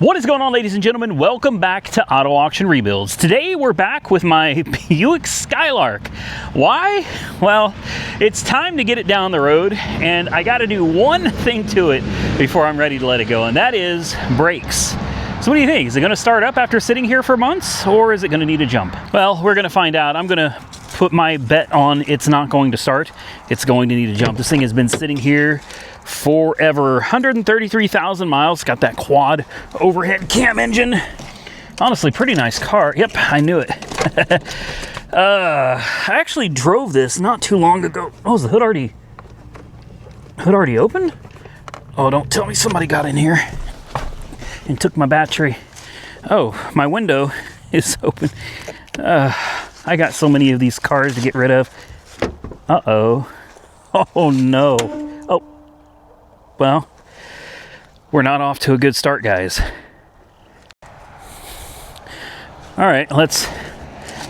What is going on, ladies and gentlemen? Welcome back to Auto Auction Rebuilds. Today we're back with my Buick Skylark. Why? Well, it's time to get it down the road, and I got to do one thing to it before I'm ready to let it go, and that is brakes. So what do you think? Is it going to start up after sitting here for months, or is it going to need a jump? Well, we're going to find out. I'm going to put my bet on it's not going to start. It's going to need a jump. This thing has been sitting here forever. 133,000 miles. Got that quad overhead cam engine. Honestly, pretty nice car. Yep, I knew it. I actually drove this not too long ago. Oh, is the hood already open? Oh, don't tell me somebody got in here and took my battery. Oh, my window is open. I got so many of these cars to get rid of. Uh-oh. Oh, no. Oh. Well, we're not off to a good start, guys. All right, let's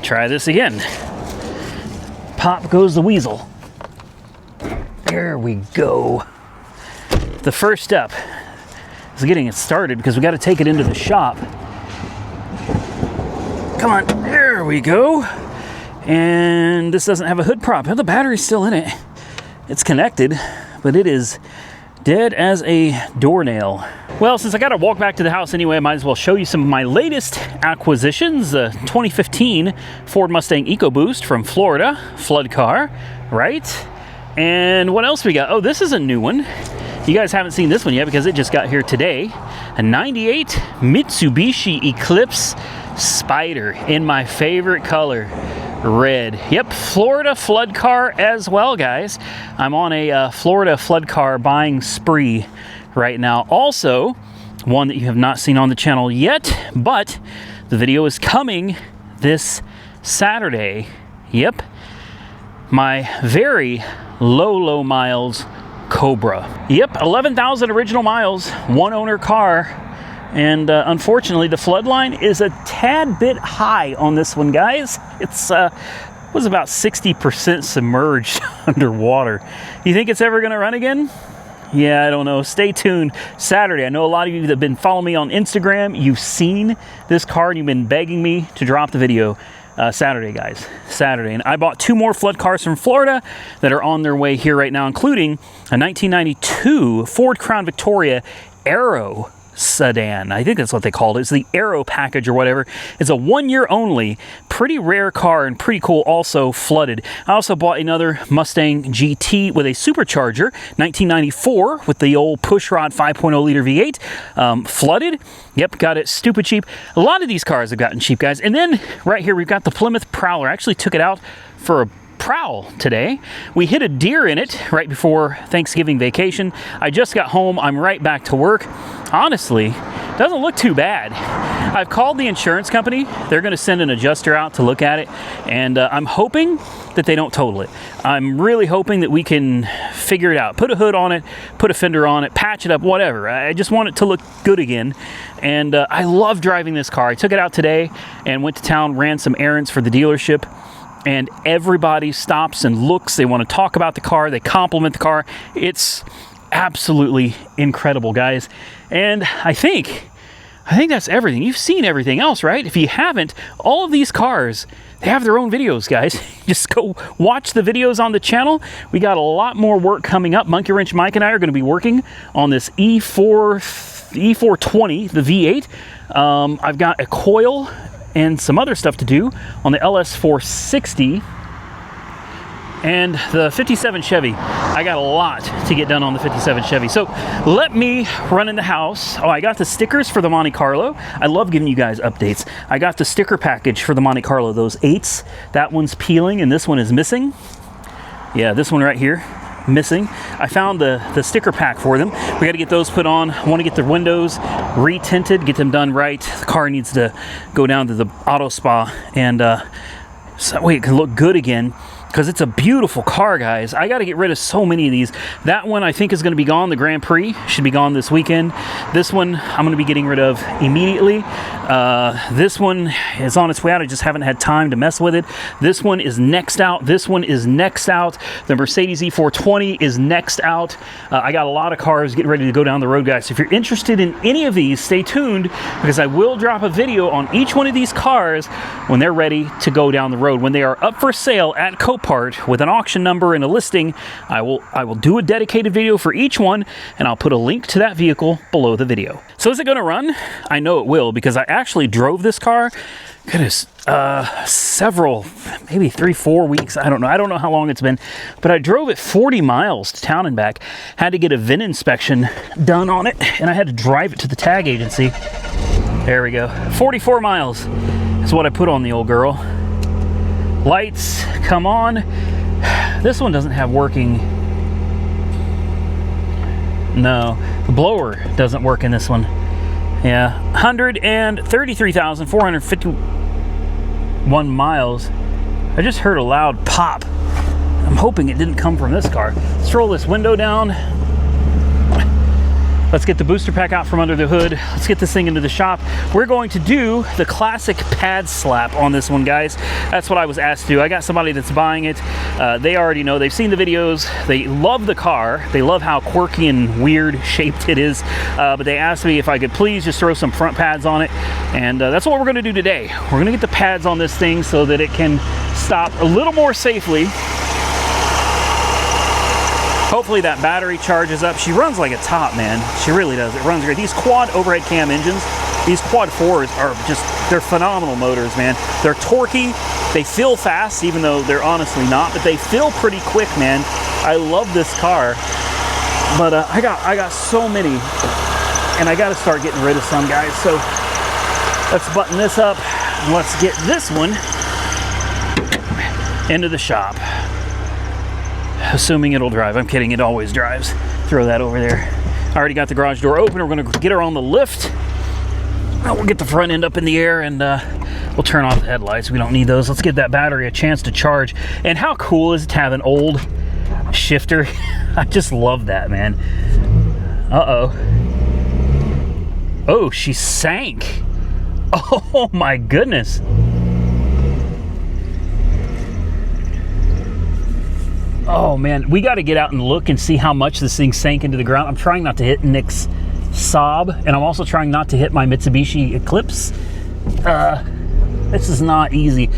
try this again. Pop goes the weasel. There we go. The first step is getting it started because we got to take it into the shop. Come on, there we go. And this doesn't have a hood prop. The battery's still in it. It's connected, but it is dead as a doornail. Well, since I got to walk back to the house anyway, I might as well show you some of my latest acquisitions. 2015 Ford Mustang EcoBoost from Florida, flood car, right? And what else we got? Oh, this is a new one. You guys haven't seen this one yet because it just got here today. A 98 Mitsubishi Eclipse Spider in my favorite color, red. Yep, Florida flood car as well, guys. I'm on a Florida flood car buying spree right now. Also, one that you have not seen on the channel yet, but the video is coming this Saturday. Yep, my very low miles Cobra. Yep, 11,000 original miles, one owner car. And unfortunately, the flood line is a tad bit high on this one, guys. It's was about 60% submerged underwater. You think it's ever gonna run again? Yeah, I don't know. Stay tuned. Saturday. I know a lot of you that have been following me on Instagram, you've seen this car and you've been begging me to drop the video. Saturday, guys. Saturday. And I bought two more flood cars from Florida that are on their way here right now, including a 1992 Ford Crown Victoria Aero sedan. I think that's what they called it. It's the Aero package or whatever. It's a 1 year only, pretty rare car and pretty cool, also flooded. I also bought another Mustang GT with a supercharger, 1994, with the old pushrod 5.0 liter V8, flooded. Yep, got it stupid cheap. A lot of these cars have gotten cheap, guys. And then right here, we've got the Plymouth Prowler. I actually took it out for a prowl today. We hit a deer in it right before Thanksgiving vacation. I just got home. I'm right back to work. Honestly, doesn't look too bad. I've called the insurance company. They're going to send an adjuster out to look at it, and I'm hoping that they don't total it. I'm really hoping that we can figure it out. Put a hood on it, put a fender on it, patch it up, whatever. I just want it to look good again, and I love driving this car. I took it out today and went to town, ran some errands for the dealership, and everybody stops and looks. They want to talk about the car. They compliment the car. It's absolutely incredible, guys. And I think that's everything. You've seen everything else, right? If you haven't, all of these cars, they have their own videos, guys. Just go watch the videos on the channel. We got a lot more work coming up. Monkey Wrench Mike and I are going to be working on this E420, the V8. I've got a coil and some other stuff to do on the LS460 and the 57 Chevy. I got a lot to get done on the 57 Chevy. So let me run in the house. Oh, I got the stickers for the Monte Carlo. I love giving you guys updates. I got the sticker package for the Monte Carlo, those 8s. That one's peeling and this one is missing. Yeah, this one right here, missing. I found the sticker pack for them. We got to get those put on. I want to get the windows re-tinted, get them done right. The car needs to go down to the auto spa and so that way it can look good again. because it's a beautiful car, guys. I got to get rid of so many of these. That one I think is going to be gone. The Grand Prix should be gone this weekend. This one I'm going to be getting rid of immediately. This one is on its way out. I just haven't had time to mess with it. This one is next out. This one is next out. The Mercedes E420 is next out. I got a lot of cars getting ready to go down the road, guys. So if you're interested in any of these, stay tuned, because I will drop a video on each one of these cars when they're ready to go down the road. When they are up for sale at Copart with an auction number and a listing, I will do a dedicated video for each one, and I'll put a link to that vehicle below the video. So is it going to run? I know it will, because I actually drove this car, goodness, several, maybe 3-4 weeks. I don't know how long it's been, but I drove it 40 miles to town and back. Had to get a VIN inspection done on it, and I had to drive it to the tag agency. There we go. 44 miles is what I put on the old girl. Lights come on. This one doesn't have working. No, the blower doesn't work in this one. Yeah, 133,451 miles. I just heard a loud pop. I'm hoping it didn't come from this car. Let's roll this window down. Let's get the booster pack out from under the hood. Let's get this thing into the shop. We're going to do the classic pad slap on this one, guys. That's what I was asked to do. I got somebody that's buying it. They already know. They've seen the videos. They love the car. They love how quirky and weird shaped it is. But they asked me if I could please just throw some front pads on it. And that's what we're going to do today. We're going to get the pads on this thing so that it can stop a little more safely. Hopefully that battery charges up. She runs like a top, man. She really does. It runs great. These quad overhead cam engines, these quad 4s are just, they're phenomenal motors, man. They're torquey. They feel fast, even though they're honestly not, but they feel pretty quick, man. I love this car. But I got so many, and I got to start getting rid of some, guys. So let's button this up. And let's get this one into the shop. Assuming it'll drive. I'm kidding, it always drives. Throw that over there. I already got the garage door open. We're gonna get her on the lift. We'll get the front end up in the air, and we'll turn off the headlights. We don't need those. Let's get that battery a chance to charge. And how cool is it to have an old shifter? I just love that, man. Uh-oh. Oh, she sank. Oh my goodness. Oh man, we got to get out and look and see how much this thing sank into the ground. I'm trying not to hit Nick's Saab, and I'm also trying not to hit my Mitsubishi Eclipse. This is not easy.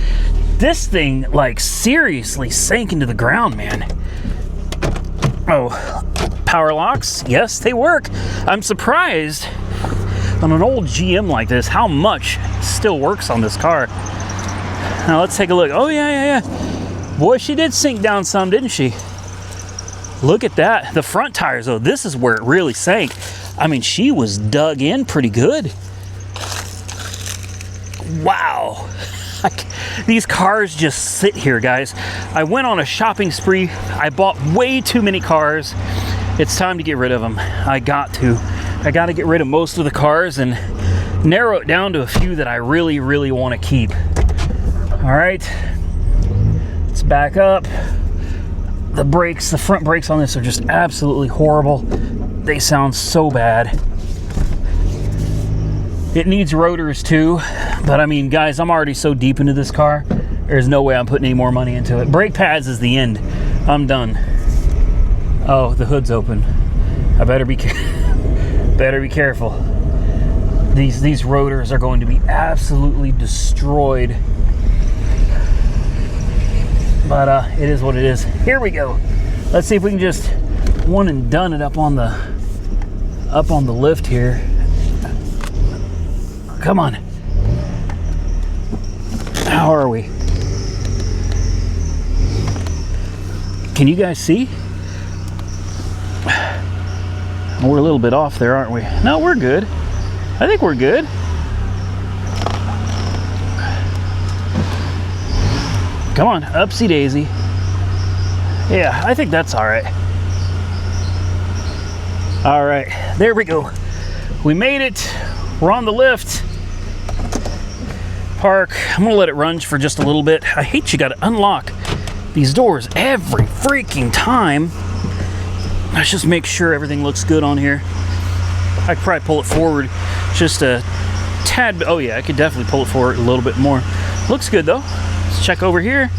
This thing, like, seriously sank into the ground, man. Oh, power locks, yes, they work. I'm surprised on an old GM like this how much still works on this car. Now let's take a look. Oh yeah. Boy, she did sink down some, didn't she? Look at that. The front tires, though, this is where it really sank. I mean, she was dug in pretty good. Wow. These cars just sit here, guys. I went on a shopping spree. I bought way too many cars. It's time to get rid of them. I got to get rid of most of the cars and narrow it down to a few that I really, really want to keep. All right. Let's back up. The brakes, the front brakes on this are just absolutely horrible. They sound so bad. It needs rotors too, but I mean, guys, I'm already so deep into this car. There's no way I'm putting any more money into it. Brake pads is the end. I'm done. Oh, the hood's open. I better be careful. These rotors are going to be absolutely destroyed. But it is what it is. Here we go. Let's see if we can just one and done it up on the lift here. Come on. How are we? Can you guys see? We're a little bit off there, aren't we? No, we're good. I think we're good. Come on, upsy daisy. Yeah, I think that's all right. All right, there we go. We made it. We're on the lift. Park. I'm gonna let it run for just a little bit. I hate you gotta unlock these doors every freaking time. Let's just make sure everything looks good on here. I could probably pull it forward just a tad. Oh yeah, I could definitely pull it forward a little bit more. Looks good though. Let's check over here.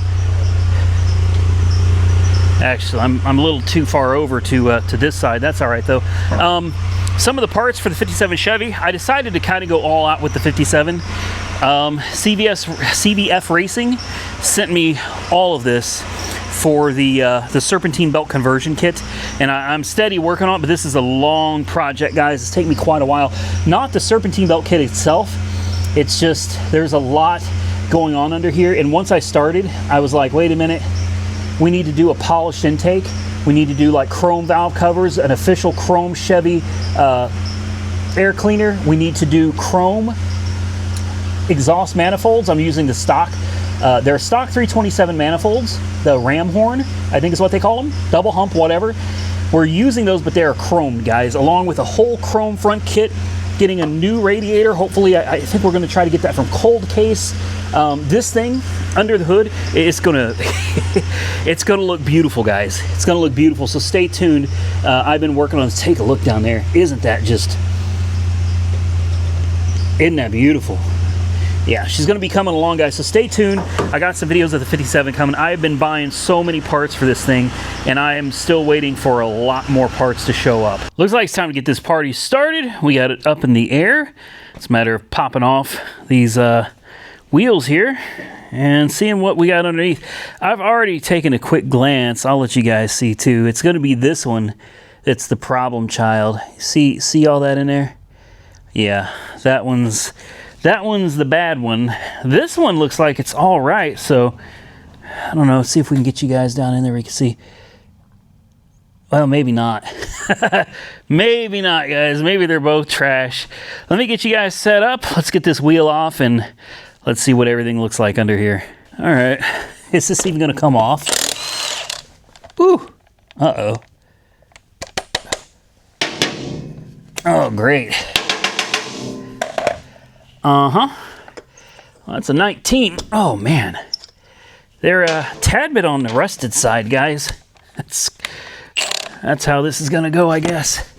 Actually, I'm a little too far over to this side. That's all right though. Some of the parts for the 57 Chevy, I decided to kind of go all out with the 57. CVF Racing sent me all of this for the serpentine belt conversion kit, and I'm steady working on it, but this is a long project, guys. It's taken me quite a while. Not the serpentine belt kit itself, it's just there's a lot going on under here, and once I started, I was like, wait a minute, we need to do a polished intake. We need to do like chrome valve covers, an official chrome Chevy air cleaner. We need to do chrome exhaust manifolds. I'm using the stock. They're stock 327 manifolds, the ram horn, I think is what they call them, double hump, whatever. We're using those, but they're chromed, guys, along with a whole chrome front kit, getting a new radiator. Hopefully, I think we're going to try to get that from Cold Case. This thing under the hood, it's gonna it's gonna look beautiful, guys. It's gonna look beautiful, so stay tuned. I've been working on this. Take a look down there. Isn't that beautiful? Yeah, she's going to be coming along, guys, so stay tuned. I got some videos of the 57 coming. I've been buying so many parts for this thing, and I am still waiting for a lot more parts to show up. Looks like it's time to get this party started. We got it up in the air. It's a matter of popping off these wheels here and seeing what we got underneath. I've already taken a quick glance. I'll let you guys see, too. It's going to be this one that's the problem child. See all that in there? Yeah, that one's the bad one. This one looks like it's all right, so I don't know. Let's see if we can get you guys down in there where you can see. Well, maybe not. Maybe not, guys. Maybe they're both trash. Let me get you guys set up. Let's get this wheel off and let's see what everything looks like under here. All right. Is this even going to come off? Ooh. Uh-oh. Oh, great. Uh-huh. Well, that's a 19. Oh, man. They're a tad bit on the rusted side, guys. That's how this is going to go, I guess.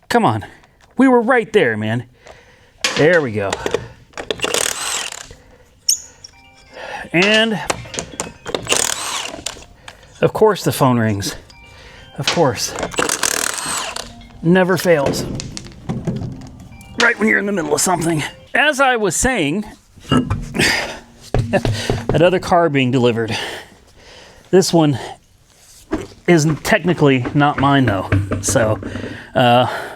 Come on. We were right there, man. There we go. And, of course, the phone rings. Of course. Never fails. Right when you're in the middle of something. As I was saying, that other car being delivered. This one is technically not mine, though. So,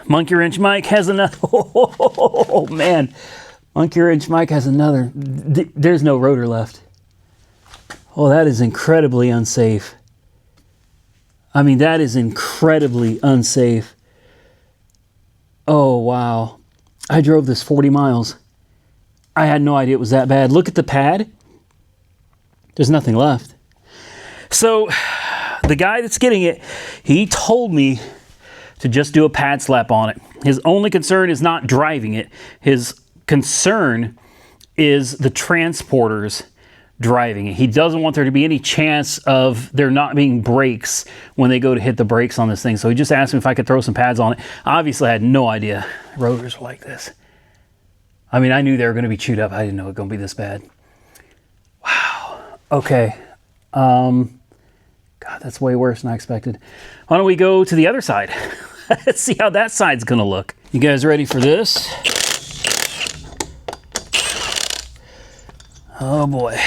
Monkey Wrench Mike has another. Oh, man. Monkey Wrench Mike has another. There's no rotor left. Oh, that is incredibly unsafe. I mean, that is incredibly unsafe. Oh, wow. I drove this 40 miles. I had no idea it was that bad. Look at the pad. There's nothing left. So, the guy that's getting it, he told me to just do a pad slap on it. His only concern is not driving it. His concern is the transporters driving it. He doesn't want there to be any chance of there not being brakes when they go to hit the brakes on this thing. So he just asked me if I could throw some pads on it. Obviously, I had no idea rotors were like this. I mean, I knew they were going to be chewed up. I didn't know it was going to be this bad. Wow. Okay. God, that's way worse than I expected. Why don't we go to the other side? Let's see how that side's going to look. You guys ready for this? Oh boy.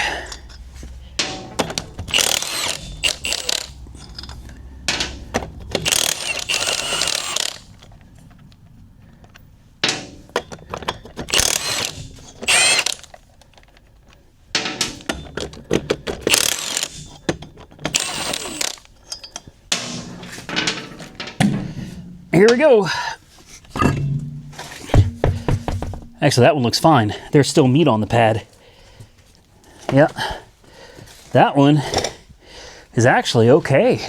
Here we go. Actually, that one looks fine. There's still meat on the pad. Yep. That one is actually okay.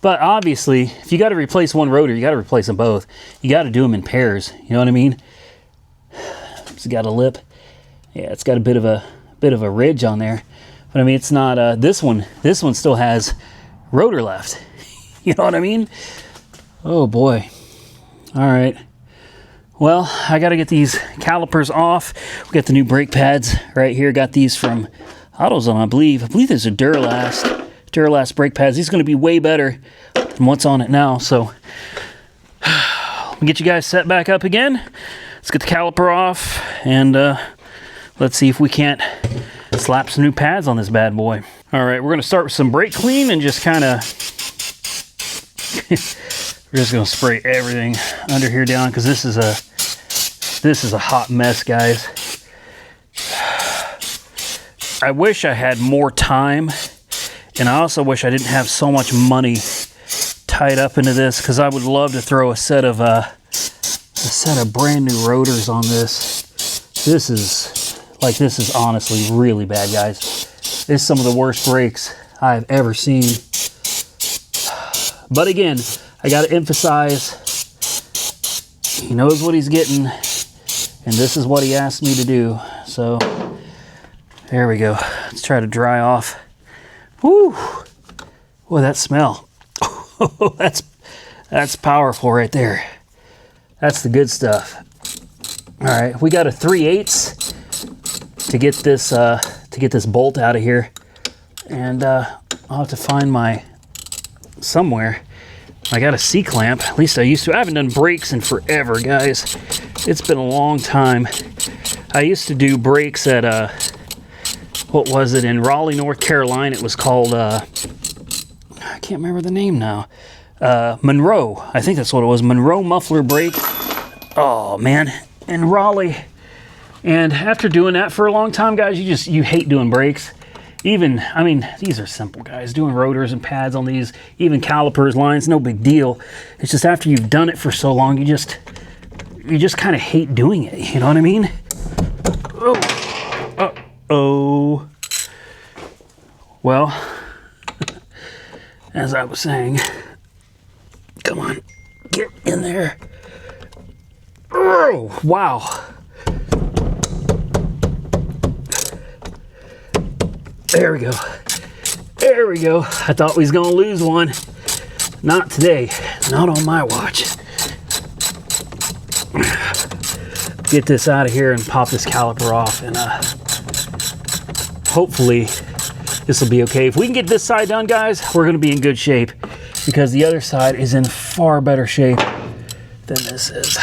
But obviously, if you got to replace one rotor, you got to replace them both. You got to do them in pairs. You know what I mean? It's got a lip. Yeah, it's got a bit of a ridge on there, but I mean, it's not this one still has rotor left. You know what I mean? Oh boy. All right, well, I got to get these calipers off. We got the new brake pads right here. Got these from AutoZone, I believe these are Duralast brake pads. These are going to be way better than what's on it now. So let me get you guys set back up again. Let's get the caliper off, and let's see if we can't slap some new pads on this bad boy. All right, we're going to start with some brake clean and just kind of we're just going to spray everything under here down, because this is a hot mess, guys. I wish I had more time, and I also wish I didn't have so much money tied up into this, because I would love to throw a set of brand new rotors on this. This is honestly really bad, guys. This is some of the worst brakes I've ever seen. But again, I got to emphasize, he knows what he's getting, and this is what he asked me to do. So there we go. Let's try to dry off. Woo! Boy, that smell. That's powerful right there. That's the good stuff. All right, we got a 3/8 to get this bolt out of here, and I'll have to find my somewhere. I got a C-clamp. At least I used to. I haven't done brakes in forever, guys. It's been a long time. I used to do brakes at what was it, in Raleigh, North Carolina? It was called I can't remember the name now. Monroe. I think that's what it was. Monroe muffler brake. Oh man, in Raleigh. And after doing that for a long time, guys, you hate doing brakes. Even, I mean, these are simple, guys. Doing rotors and pads on these, even calipers, lines, no big deal. It's just after you've done it for so long, you just kind of hate doing it. You know what I mean? Oh, uh-oh. Well, as I was saying, come on, get in there. Oh, wow. There we go. There we go. I thought we was going to lose one. Not today. Not on my watch. Get this out of here and pop this caliper off, and hopefully this will be okay. If we can get this side done, guys, we're going to be in good shape, because the other side is in far better shape than this is.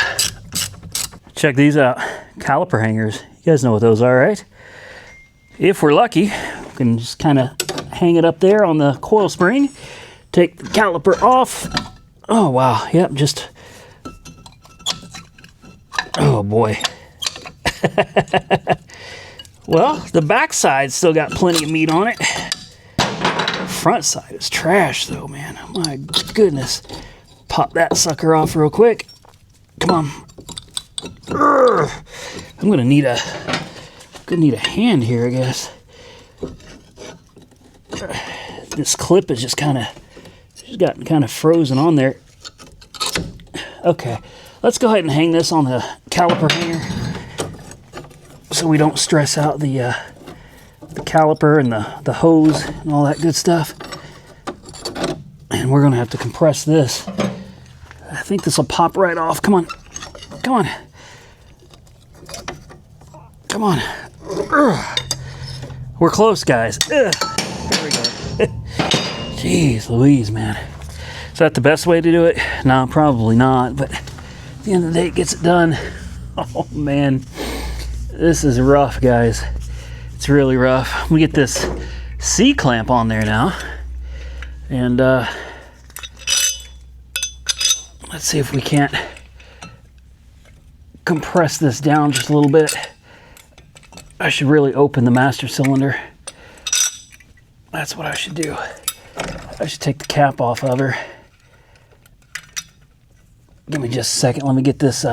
Check these out. Caliper hangers. You guys know what those are, right? If we're lucky, we can just kind of hang it up there on the coil spring, take the caliper off. Oh wow, yep, just, oh boy. Well, the back side still got plenty of meat on it. Front side is trash though, man. My goodness. Pop that sucker off real quick. Come on. I'm gonna need a hand here, I guess. This clip is just gotten kind of frozen on there. Okay, let's go ahead and hang this on the caliper hanger so we don't stress out the caliper and the hose and all that good stuff. And we're gonna have to compress this. I think this will pop right off. Come on, come on, come on. We're close, guys. There we go. Jeez Louise, man. Is that the best way to do it? No, probably not, but at the end of the day, it gets it done. Oh man, this is rough, guys. It's really rough. We get this C-clamp on there now, and let's see if we can't compress this down just a little bit. I should really open the master cylinder. That's what I should do. I should take the cap off of her. Give me just a second. Let me get this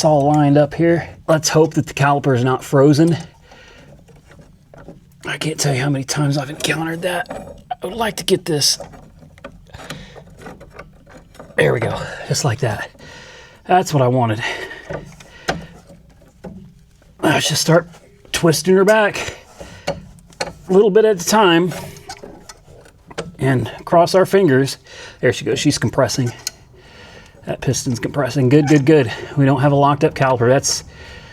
all lined up here. Let's hope that the caliper is not frozen. I can't tell you how many times I've encountered that. I would like to get this. There we go. Just like that. That's what I wanted. I should start twisting her back a little bit at a time and cross our fingers. There she goes. She's compressing. That piston's compressing. Good, good, good. We don't have a locked up caliper. That's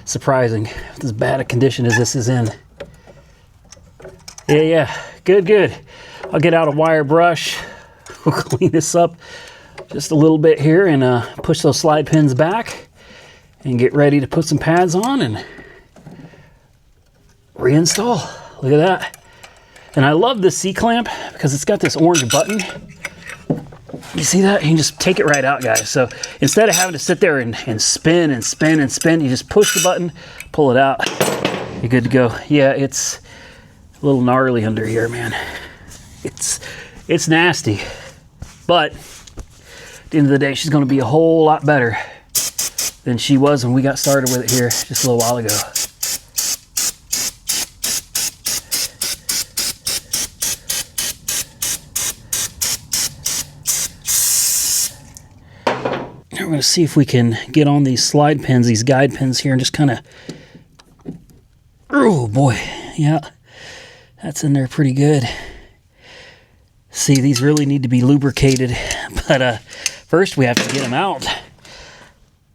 surprising. With as bad a condition as this is in. Yeah. Good, good. I'll get out a wire brush. We'll clean this up just a little bit here and push those slide pins back and get ready to put some pads on and reinstall. Look at that. And I love this C-clamp because it's got this orange button. You see that? You can just take it right out, guys. So instead of having to sit there and spin and spin and spin, you just push the button, pull it out. You're good to go. Yeah, it's a little gnarly under here, man. It's nasty. But at the end of the day, she's going to be a whole lot better than she was when we got started with it here just a little while ago. Now we're going to see if we can get on these slide pins, these guide pins here, and just kind of... Oh, boy. Yeah, that's in there pretty good. See, these really need to be lubricated, but first we have to get them out.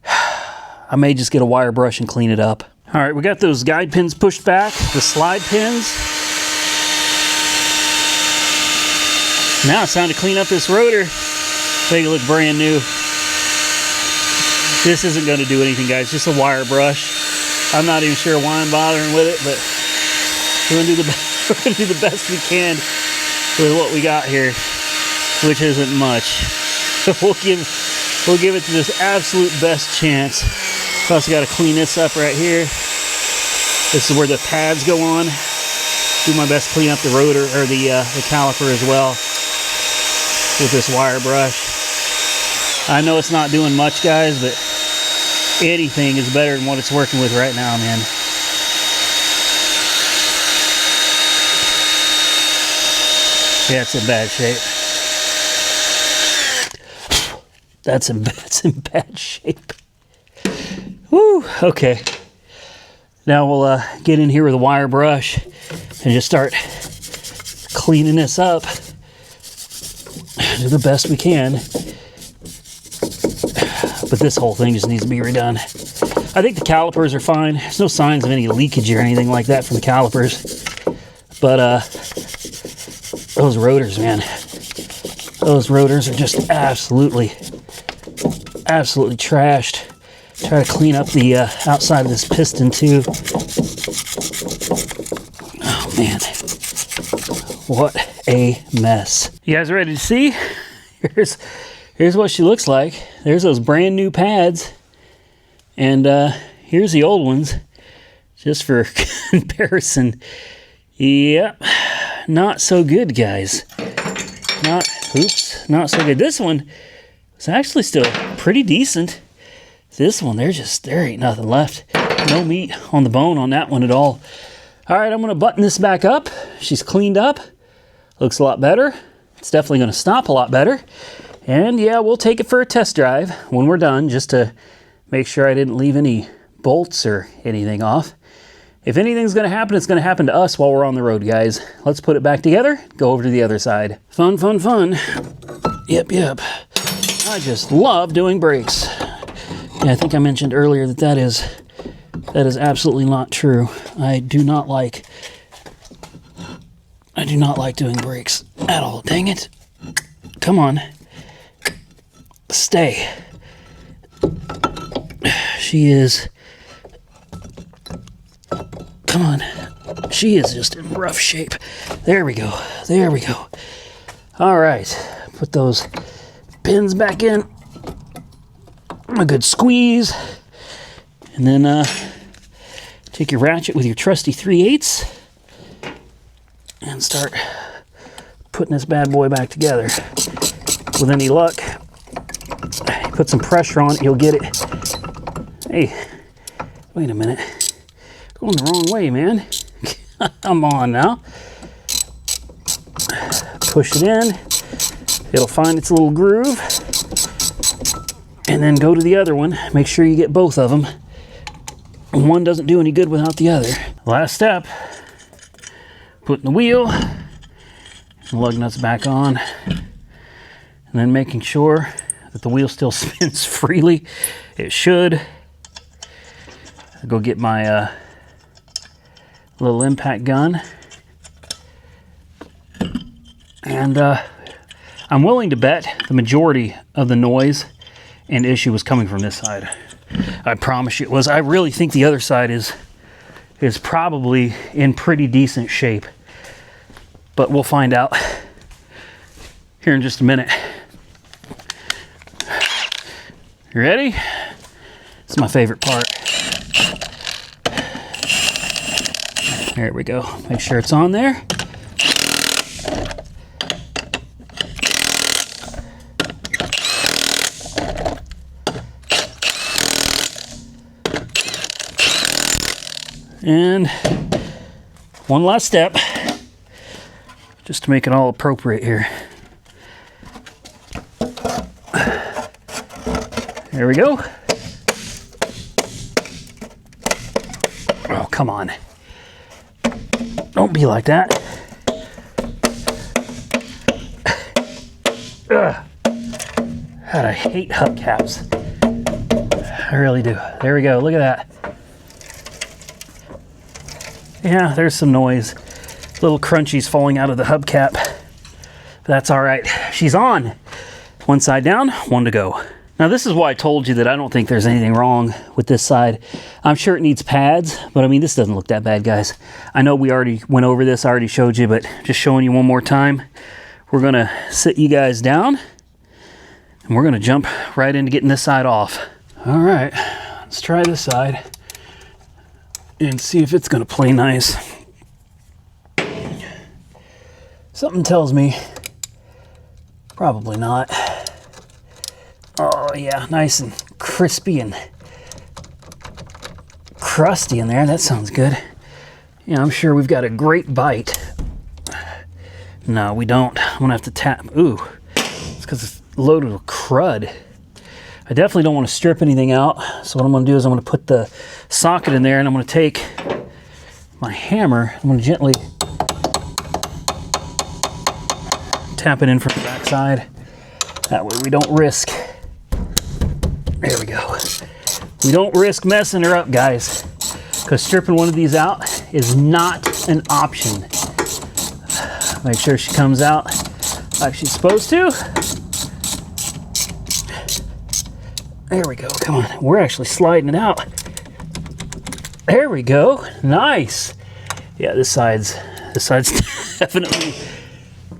I may just get a wire brush and clean it up. All right, we got those guide pins pushed back, the slide pins. Now it's time to clean up this rotor. Make it look brand new. This isn't going to do anything, guys, just a wire brush. I'm not even sure why I'm bothering with it, but we're going to do the best we can with what we got here, which isn't much. We'll give it this absolute best chance. Also got to clean this up right here. This is where the pads go on. Do my best to clean up the rotor or the caliper as well with this wire brush. I know it's not doing much, guys, but anything is better than what it's working with right now, man. Yeah, it's in bad shape. That's in bad shape. Woo, okay. Now we'll get in here with a wire brush and just start cleaning this up. Do the best we can. But this whole thing just needs to be redone. I think the calipers are fine. There's no signs of any leakage or anything like that from the calipers. But those rotors, man. Those rotors are just absolutely trashed. Try to clean up the outside of this piston too. Oh man, what a mess. You guys ready to see? Here's what she looks like. There's those brand new pads, and here's the old ones, just for comparison. Yep, not so good, guys. Not so good. This one is actually still pretty decent. This one, there ain't nothing left. No meat on the bone on that one at all. All right, I'm going to button this back up. She's cleaned up. Looks a lot better. It's definitely going to stop a lot better. And yeah, we'll take it for a test drive when we're done, just to make sure I didn't leave any bolts or anything off. If anything's going to happen, it's going to happen to us while we're on the road, guys. Let's put it back together, go over to the other side. Fun, fun, fun. Yep. I just love doing brakes. Yeah, I think I mentioned earlier that is absolutely not true. I do not like doing brakes at all. Dang it. Come on. Stay. She is... Come on. She is just in rough shape. There we go. All right. Put those pins back in. A good squeeze. And then take your ratchet with your trusty 3/8 and start putting this bad boy back together. With any luck, put some pressure on it, you'll get it. Hey, wait a minute. Going the wrong way, man. Come on now. Push it in. It'll find its little groove. And then go to the other one. Make sure you get both of them. one doesn't do any good without the other. Last step, putting the wheel, lug nuts back on, and then making sure that the wheel still spins freely. It should. I'll go get my little impact gun. And I'm willing to bet the majority of the noise and issue was coming from this side. I promise you it was. I really think the other side is probably in pretty decent shape. But we'll find out here in just a minute. You ready? This is my favorite part. There we go. Make sure it's on there. And one last step, just to make it all appropriate here. There we go. Oh, come on. Don't be like that. Ugh. God, I hate hubcaps. I really do. There we go. Look at that. Yeah, there's some noise. Little crunchies falling out of the hubcap. But that's all right. She's on. One side down, one to go. Now this is why I told you that I don't think there's anything wrong with this side. I'm sure it needs pads, but I mean, this doesn't look that bad, guys. I know we already went over this, I already showed you, but just showing you one more time. We're gonna sit you guys down and we're gonna jump right into getting this side off. All right, let's try this side and see if it's gonna play nice. Something tells me probably not. Oh yeah, nice and crispy and crusty in there. That sounds good. Yeah, I'm sure we've got a great bite. No, we don't. I'm gonna have to tap. Ooh, it's because it's loaded with crud. I definitely don't want to strip anything out. So what I'm gonna do is I'm gonna put the socket in there and I'm gonna take my hammer. I'm gonna gently tap it in from the back side. That way we don't risk. There we go. We don't risk messing her up, guys, because stripping one of these out is not an option. Make sure she comes out like she's supposed to. There we go. Come on. We're actually sliding it out. There we go. Nice. Yeah, this side's definitely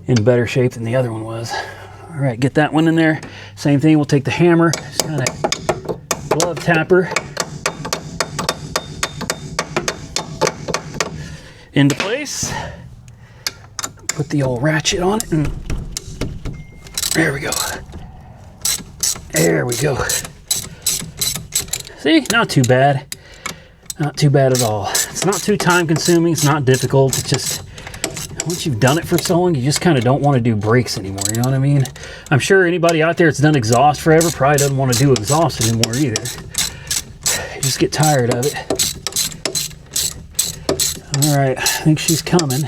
in better shape than the other one was. All right, get that one in there. Same thing, we'll take the hammer, just kind of glove tapper into place. Put the old ratchet on it and there we go. There we go. See, not too bad. Not too bad at all. It's not too time consuming, it's not difficult. It's just, once you've done it for so long, you just kind of don't want to do brakes anymore, you know what I mean? I'm sure anybody out there that's done exhaust forever probably doesn't want to do exhaust anymore either. You just get tired of it. All right, I think she's coming.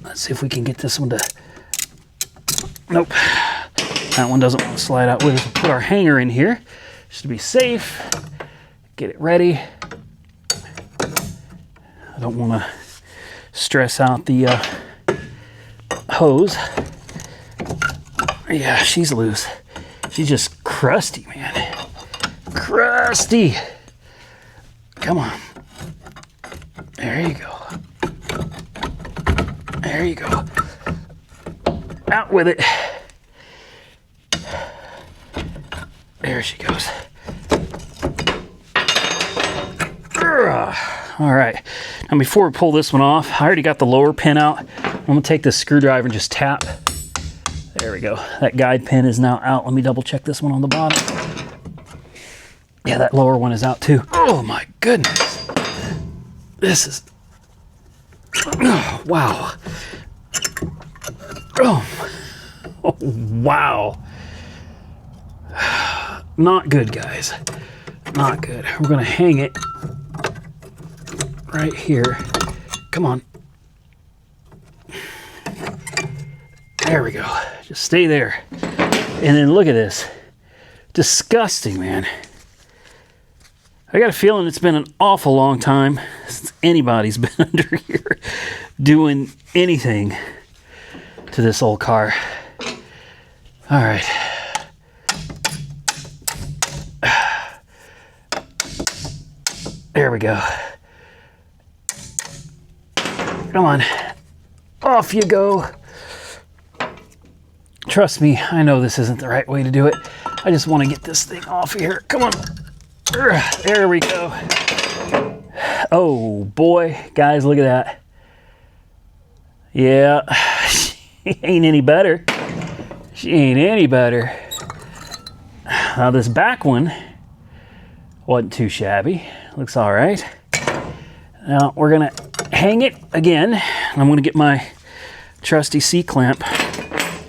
Let's see if we can get this one to... Nope. That one doesn't want to slide out with us. We'll put our hanger in here just to be safe. Get it ready. I don't want to stress out the hose. Yeah, she's loose. She's just crusty, man. Crusty. Come on. There you go. There you go. Out with it. There she goes. All right. Now before we pull this one off, I already got the lower pin out. I'm gonna take this screwdriver and just tap. There we go. That guide pin is now out. Let me double check this one on the bottom. Yeah, that lower one is out too. Oh my goodness. This is, oh, wow. Oh, wow. Not good, guys. not good. We're gonna hang it right here. Come on. There we go. Just stay there. And then look at this. Disgusting, man. I got a feeling it's been an awful long time since anybody's been under here doing anything to this old car. All right. There we go. Come on. Off you go. Trust me, I know this isn't the right way to do it. I just want to get this thing off here. Come on. There we go. Oh boy, guys, look at that. Yeah, she ain't any better. She ain't any better. Now this back one wasn't too shabby. Looks all right. Now we're gonna hang it again. I'm gonna get my trusty C-clamp.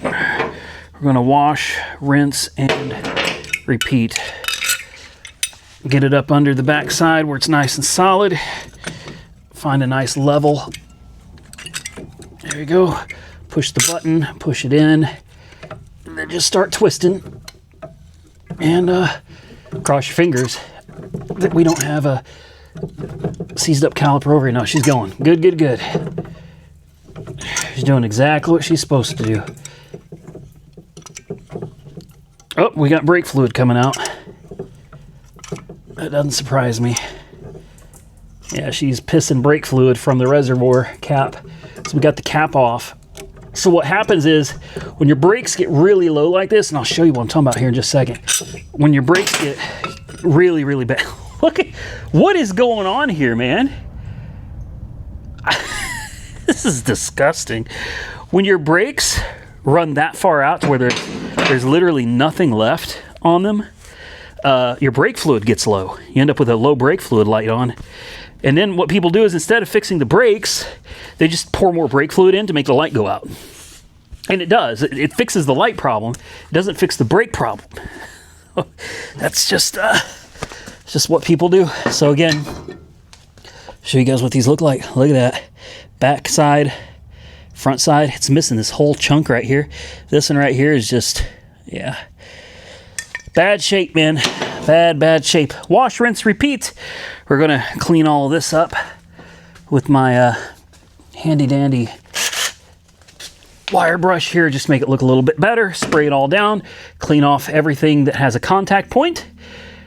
We're gonna wash, rinse, and repeat. Get it up under the back side where it's nice and solid. Find a nice level. There you go. Push the button, push it in, and then just start twisting. And cross your fingers that we don't have a seized up caliper over here. No, she's going. Good, good, good. She's doing exactly what she's supposed to do. Oh, we got brake fluid coming out. That doesn't surprise me. Yeah, she's pissing brake fluid from the reservoir cap. So we got the cap off. So what happens is when your brakes get really low like this, and I'll show you what I'm talking about here in just a second. When your brakes get really, really bad. Look at what is going on here, man. This is disgusting. When your brakes run that far out to where there's literally nothing left on them, your brake fluid gets low. You end up with a low brake fluid light on. And then what people do is instead of fixing the brakes, they just pour more brake fluid in to make the light go out. And it does. It fixes the light problem. It doesn't fix the brake problem. That's just what people do. So again, show you guys what these look like. Look at that. Back side, front side. It's missing this whole chunk right here. This one right here is just, yeah. Bad shape, man. Bad shape. Wash, rinse, repeat. We're going to clean all of this up with my handy dandy wire brush here. Just make it look a little bit better. Spray it all down. Clean off everything that has a contact point.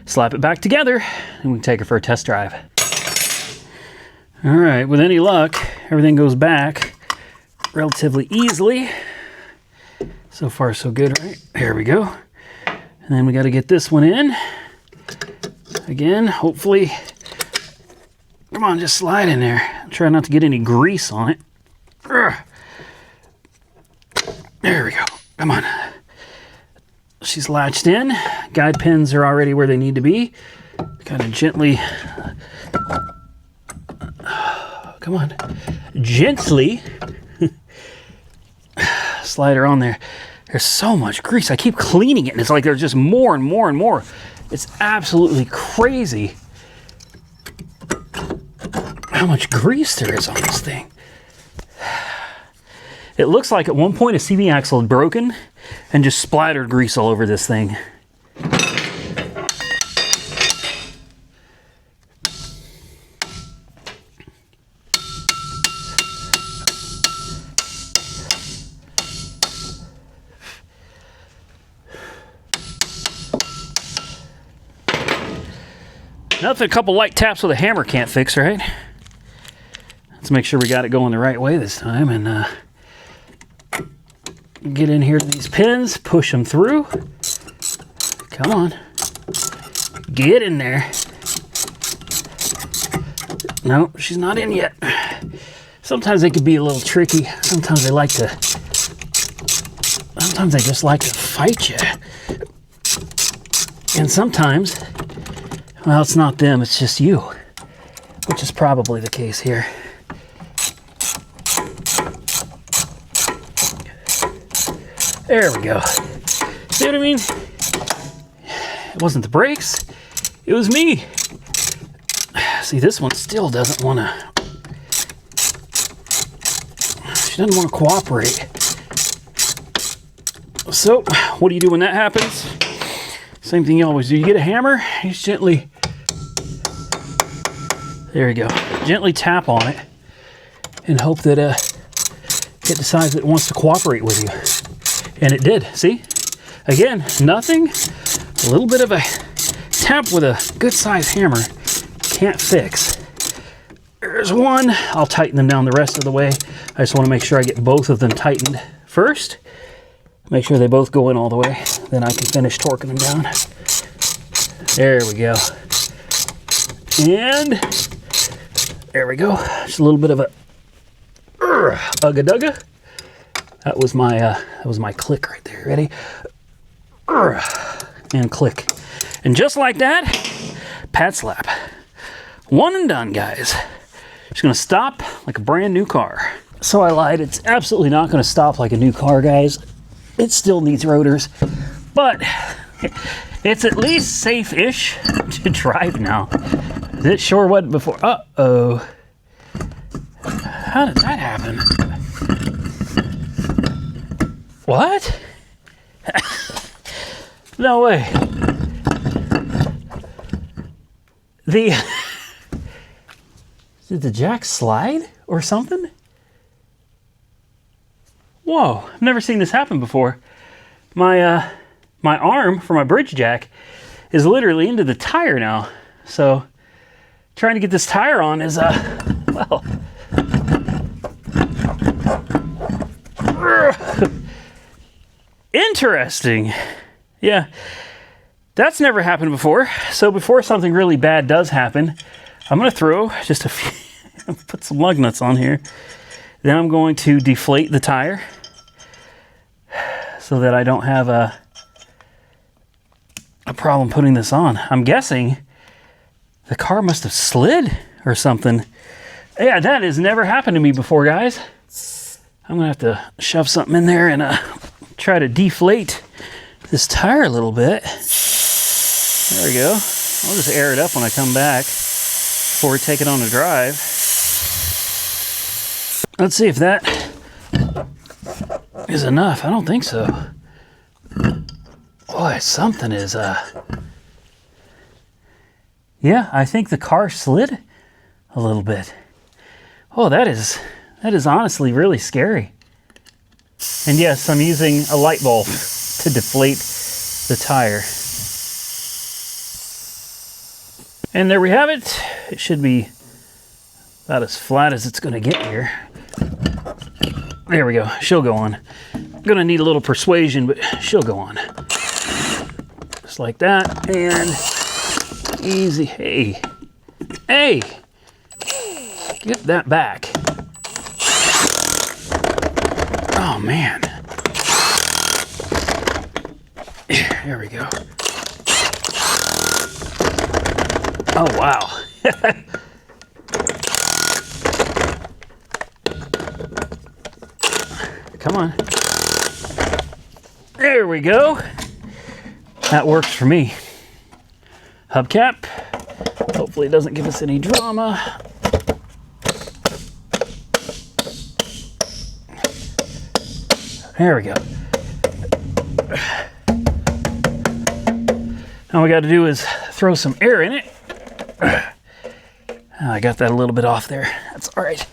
Slap it back together, and we can take it for a test drive. All right, with any luck, everything goes back relatively easily. So far, so good, right? There we go. And then we got to get this one in. Again, hopefully, come on, just slide in there. Try not to get any grease on it. There we go. Come on. She's latched in. Guide pins are already where they need to be. Kind of gently, come on, gently slide her on there. There's so much grease. I keep cleaning it, and it's like there's just more and more and more. It's absolutely crazy how much grease there is on this thing. It looks like at one point a CV axle had broken and just splattered grease all over this thing. Nothing a couple light taps with a hammer can't fix, right? Let's make sure we got it going the right way this time, and get in here to these pins, push them through. Come on. Get in there. No, she's not in yet. Sometimes they could be a little tricky. Sometimes they just like to fight you. And sometimes, well, it's not them, it's just you, which is probably the case here. There we go. See what I mean? It wasn't the brakes, It was me. See, this one still doesn't want to. She doesn't want to cooperate. So, what do you do when that happens? Same thing you always do. You get a hammer, you just gently. There you go. Gently tap on it and hope that it decides it wants to cooperate with you. And it did. See? Again, nothing. A little bit of a tap with a good-sized hammer can't fix. There's one. I'll tighten them down the rest of the way. I just want to make sure I get both of them tightened first. Make sure they both go in all the way. Then I can finish torquing them down. There we go. And there we go. Just a little bit of a ugga-dugga. That was my click right there. Ready? And click. And just like that, pat slap. One and done, guys. Just gonna stop like a brand new car. So I lied. It's absolutely not gonna stop like a new car, guys. It still needs rotors, but it's at least safe-ish to drive now. It sure wasn't before. Uh-oh. How did that happen? What? No way. Did the jack slide or something? Whoa, I've never seen this happen before. My arm for my bridge jack is literally into the tire now. So trying to get this tire on is, well, interesting. Yeah, that's never happened before. So before something really bad does happen, I'm gonna throw just a few, put some lug nuts on here. Then I'm going to deflate the tire so that I don't have a problem putting this on. I'm guessing the car must have slid or something. Yeah, that has never happened to me before, guys. I'm gonna have to shove something in there and try to deflate this tire a little bit. There we go. I'll just air it up when I come back before we take it on a drive. Let's see if that is enough. I don't think so. Boy, something is, yeah, I think the car slid a little bit. Oh, that is honestly really scary. And yes, I'm using a light bulb to deflate the tire. And there we have it. It should be about as flat as it's gonna get here. There we go, she'll go on. I'm gonna need a little persuasion, but she'll go on. Just like that, and easy. Hey, get that back. Oh man. There we go. Oh wow. Come on. There we go. That works for me. Hubcap. Hopefully it doesn't give us any drama. There we go. Now all we got to do is throw some air in it. I got that a little bit off there. That's all right.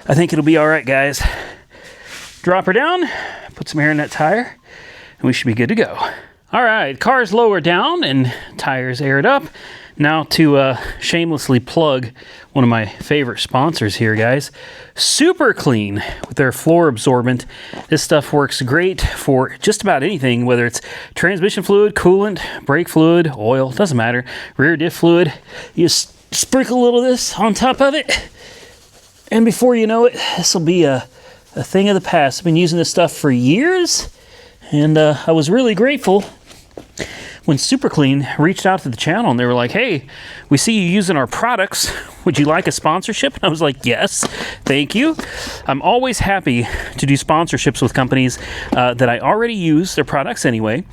I think it'll be all right, guys. Drop her down, put some air in that tire, and we should be good to go. All right, car's lowered down and tires aired up. Now to shamelessly plug one of my favorite sponsors here, guys. Super Clean with their floor absorbent. This stuff works great for just about anything, whether it's transmission fluid, coolant, brake fluid, oil, doesn't matter. Rear diff fluid. You just sprinkle a little of this on top of it, and before you know it, this will be a thing of the past. I've been using this stuff for years, and I was really grateful when Super Clean reached out to the channel and they were like, hey, we see you using our products. would you like a sponsorship? And I was like, yes, thank you. I'm always happy to do sponsorships with companies that I already use their products anyway,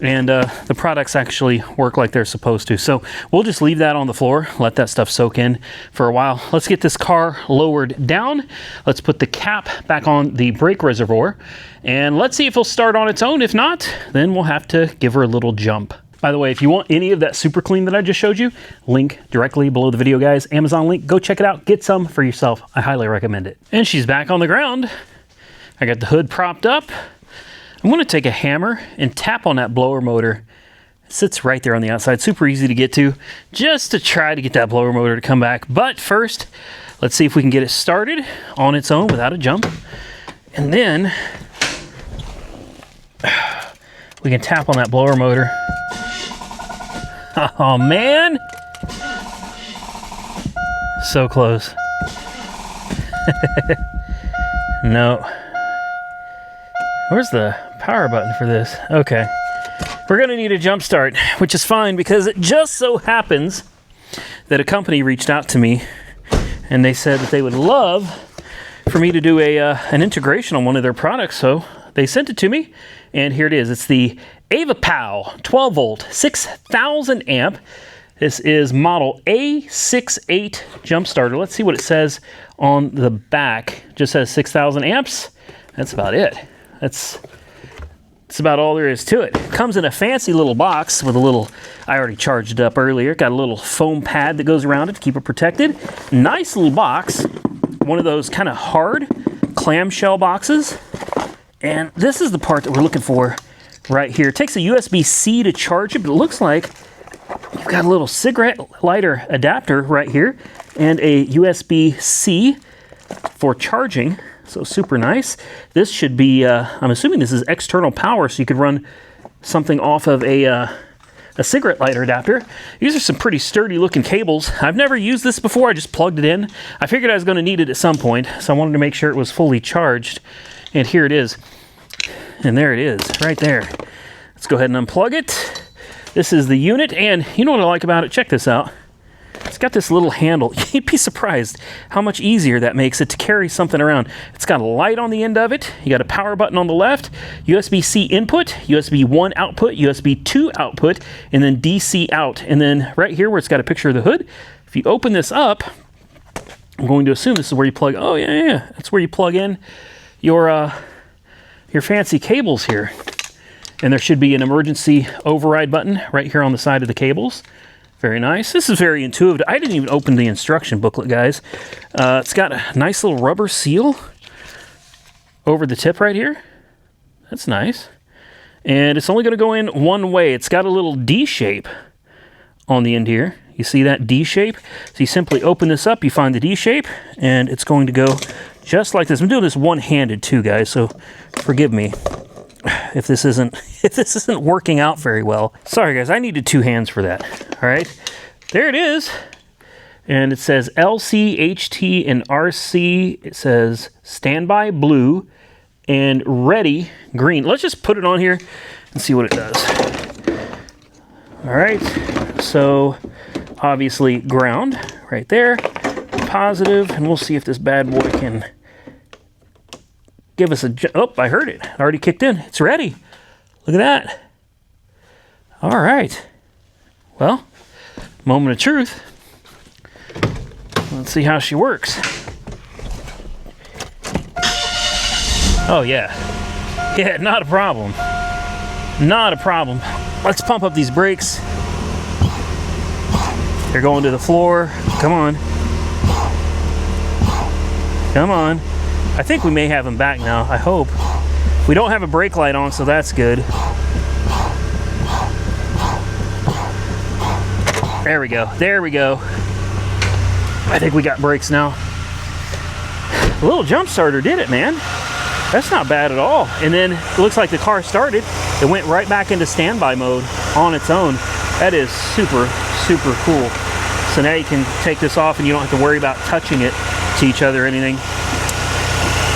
and the products actually work like they're supposed to. So we'll just leave that on the floor, let that stuff soak in for a while. Let's get this car lowered down. Let's put the cap back on the brake reservoir, and let's see if it'll start on its own. If not, then we'll have to give her a little jump. By the way, if you want any of that super clean that I just showed you, link directly below the video, guys. Amazon link, go check it out. Get some for yourself. I highly recommend it. And she's back on the ground. I got the hood propped up. I'm gonna take a hammer and tap on that blower motor. It sits right there on the outside, super easy to get to, just to try to get that blower motor to come back. But first, let's see if we can get it started on its own without a jump. And then we can tap on that blower motor. Oh man, so close. No. Where's the power button for this? Okay. We're gonna need a jump start, which is fine because it just so happens that a company reached out to me and they said that they would love for me to do an integration on one of their products. So they sent it to me, and here it is. It's the AvaPow 12 volt, 6,000 amp. This is model A68 jump starter. Let's see what it says on the back. It just says 6,000 amps. That's about it. That's about all there is to it. It comes in a fancy little box with a little, I already charged it up earlier. Got a little foam pad that goes around it to keep it protected. Nice little box. One of those kind of hard clamshell boxes. And this is the part that we're looking for right here. It takes a USB-C to charge it, but it looks like you've got a little cigarette lighter adapter right here and a USB-C for charging. So super nice. This should be, I'm assuming this is external power, so you could run something off of a cigarette lighter adapter. These are some pretty sturdy looking cables. I've never used this before. I just plugged it in. I figured I was going to need it at some point, so I wanted to make sure it was fully charged. And here it is. And there it is, right there. Let's go ahead and unplug it. This is the unit, and you know what I like about it? Check this out. It's got this little handle. You'd be surprised how much easier that makes it to carry something around. It's got a light on the end of it. You got a power button on the left, USB-C input, USB 1 output, USB 2 output, and then DC out. And then right here where it's got a picture of the hood, if you open this up, I'm going to assume this is where you plug, oh yeah, that's where you plug in your fancy cables here. And there should be an emergency override button right here on the side of the cables. Very nice. This is very intuitive. I didn't even open the instruction booklet, guys. It's got a nice little rubber seal over the tip right here. That's nice. And it's only going to go in one way. It's got a little D shape on the end here. You see that D shape? So you simply open this up, you find the D shape, and it's going to go just like this. I'm doing this one-handed too, guys, so forgive me if this isn't working out very well. Sorry, guys, I needed two hands for that. All right, there it is. And it says LC, HT, and RC. It says standby blue and ready green. Let's just put it on here and see what it does. All right, so obviously ground right there, positive, and we'll see if this bad boy can give us a, oh, I heard it. Already kicked in. It's ready. Look at that. All right. Well, moment of truth. Let's see how she works. Oh, yeah. Yeah, not a problem. Not a problem. Let's pump up these brakes. They're going to the floor. Come on. Come on. I think we may have them back now. I hope. We don't have a brake light on, so that's good. There we go. There we go. I think we got brakes now. A little jump starter did it, man. That's not bad at all. And then it looks like the car started. It went right back into standby mode on its own. That is super, super cool. So now you can take this off and you don't have to worry about touching it to each other or anything.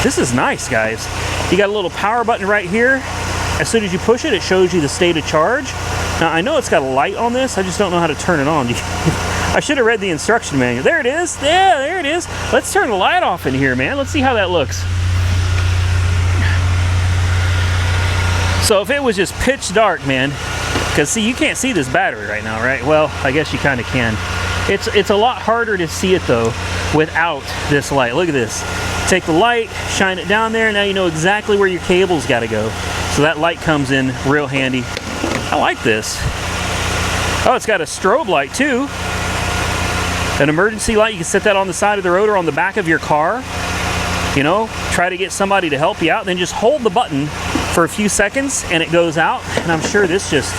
This is nice, guys. You got a little power button right here. As soon as you push it, it shows you the state of charge. Now, I know it's got a light on this, I just don't know how to turn it on. I should have read the instruction manual. There it is. Yeah, there it is. Let's turn the light off in here, man. Let's see how that looks. So if it was just pitch dark, man, because see, you can't see this battery right now, right? Well, I guess you kind of can. It's a lot harder to see it though without this light. Look at this. Take the light, shine it down there, and now you know exactly where your cable's got to go. So that light comes in real handy. I like this. Oh, it's got a strobe light too. An emergency light. You can set that on the side of the road or on the back of your car. You know, try to get somebody to help you out. Then just hold the button for a few seconds and it goes out. And I'm sure this just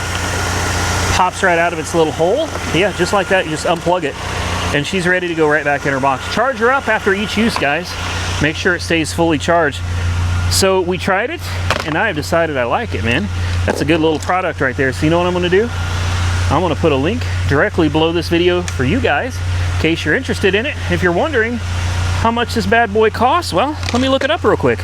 pops right out of its little hole. Yeah, just like that. You just unplug it and she's ready to go right back in her box. Charge her up after each use, guys. Make sure it stays fully charged. So we tried it and I have decided I like it, man. That's a good little product right there. So you know what I'm going to do? I'm going to put a link directly below this video for you guys in case you're interested in it. If you're wondering how much this bad boy costs, well, let me look it up real quick,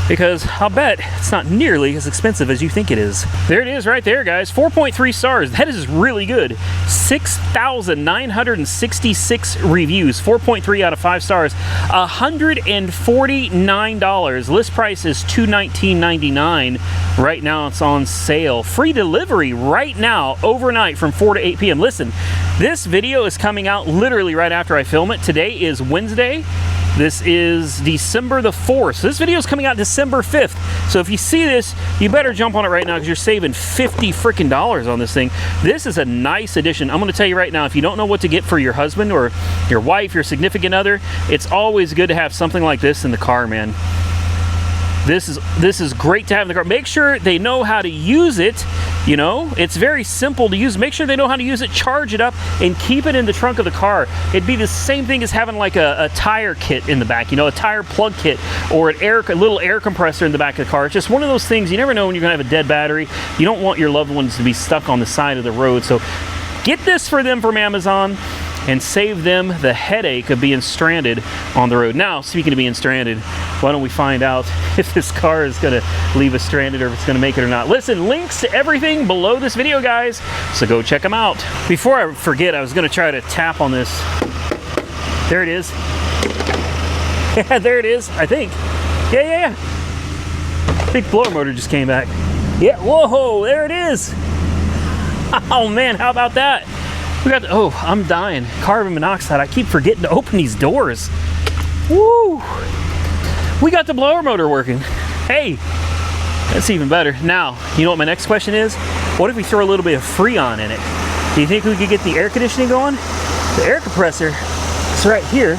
because I'll bet it's not nearly as expensive as you think it is. There it is right there, guys. 4.3 stars. That is really good. 6,966 reviews. 4.3 out of 5 stars. $149. List price is $219.99. Right now it's on sale. Free delivery right now, overnight from 4 to 8 p.m. Listen, this video is coming out literally right after I film it. Today is Wednesday. This is December the 4th. So this video is coming out December 5th. So if you see this, you better jump on it right now because you're saving $50 freaking on this thing. This is a nice addition. I'm going to tell you right now, if you don't know what to get for your husband or your wife, your significant other, it's always good to have something like this in the car, man. This is great to have in the car. Make sure they know how to use it. You know, it's very simple to use. Make sure they know how to use it, charge it up, and keep it in the trunk of the car. It'd be the same thing as having like a tire kit in the back, you know, a tire plug kit or a little air compressor in the back of the car. It's just one of those things. You never know when you're gonna have a dead battery. You don't want your loved ones to be stuck on the side of the road. So get this for them from Amazon and save them the headache of being stranded on the road. Now, speaking of being stranded, why don't we find out if this car is gonna leave us stranded or if it's gonna make it or not. Listen, links to everything below this video, guys, so go check them out. Before I forget, I was gonna try to tap on this. There it is. Yeah, there it is, I think. Yeah. Big blower motor just came back. Yeah, whoa, there it is. Oh man, how about that? We got, oh, I'm dying. Carbon monoxide. I keep forgetting to open these doors. Woo! We got the blower motor working. Hey, that's even better. Now, you know what my next question is? What if we throw a little bit of Freon in it? Do you think we could get the air conditioning going? The air compressor is right here.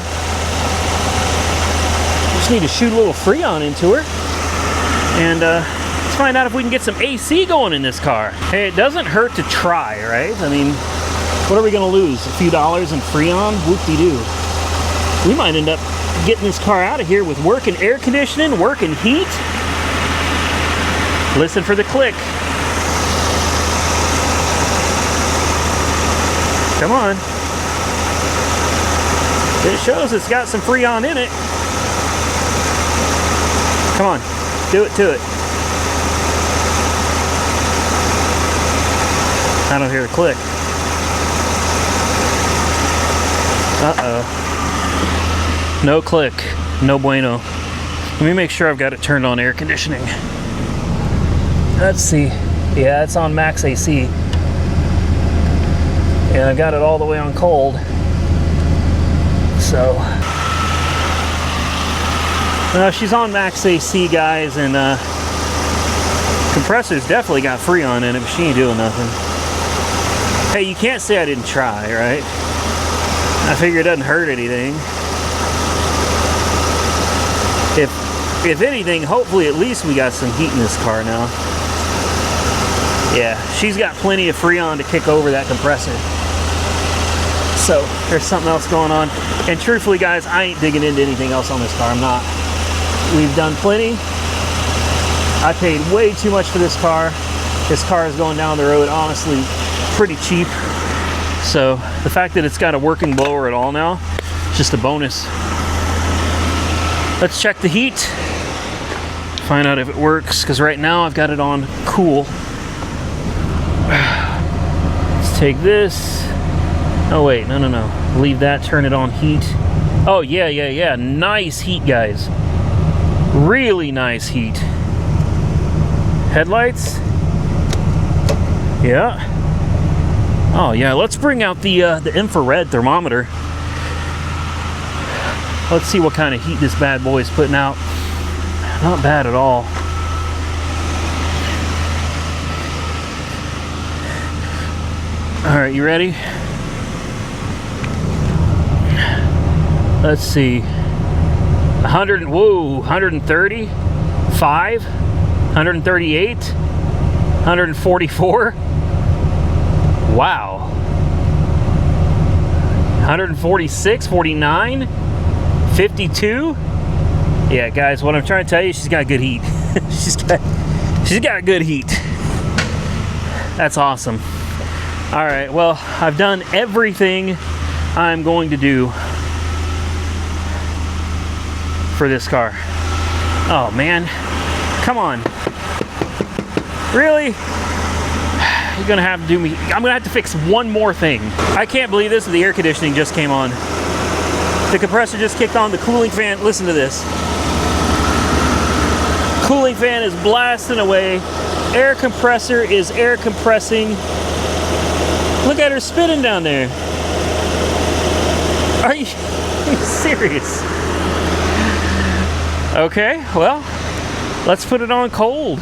Just need to shoot a little Freon into her. And let's find out if we can get some AC going in this car. Hey, it doesn't hurt to try, right? I mean, what are we gonna lose? A few dollars in Freon? Whoop-de-doo. We might end up getting this car out of here with working air conditioning, working heat. Listen for the click. Come on. It shows it's got some Freon in it. Come on, do it to it. I don't hear the click. Uh-oh. No click. No bueno. Let me make sure I've got it turned on air conditioning. Let's see. Yeah, it's on max AC. And I've got it all the way on cold. So. She's on max AC, guys, and compressor's definitely got Freon in it, but she ain't doing nothing. Hey, you can't say I didn't try, right? I figure it doesn't hurt anything. If anything, hopefully at least we got some heat in this car now. Yeah, she's got plenty of Freon to kick over that compressor. So there's something else going on. And truthfully, guys, I ain't digging into anything else on this car. I'm not. We've done plenty. I paid way too much for this car. This car is going down the road, honestly, pretty cheap. So the fact that it's got a working blower at all now, it's just a bonus. Let's check the heat, find out if it works, because right now I've got it on cool. take this. Oh wait, no. Leave that, turn it on heat. Oh yeah. Nice heat, guys. Really nice heat. Headlights. Yeah. Oh yeah, let's bring out the infrared thermometer. Let's see what kind of heat this bad boy is putting out. Not bad at all. All right, you ready? Let's see. 100, whoa, 130, 5, 138, 144. Wow. 146, 49, 52. Yeah, guys, what I'm trying to tell you, she's got good heat. she's got good heat. That's awesome. All right, well, I've done everything I'm going to do for this car. Oh man, come on. Really? You're gonna have to do me. I'm gonna have to fix one more thing. I can't believe this, the air conditioning just came on. The compressor just kicked on, the cooling fan, listen to this. Cooling fan is blasting away. Air compressor is air compressing. Look at her spinning down there. Are you serious? Okay, well, let's put it on cold.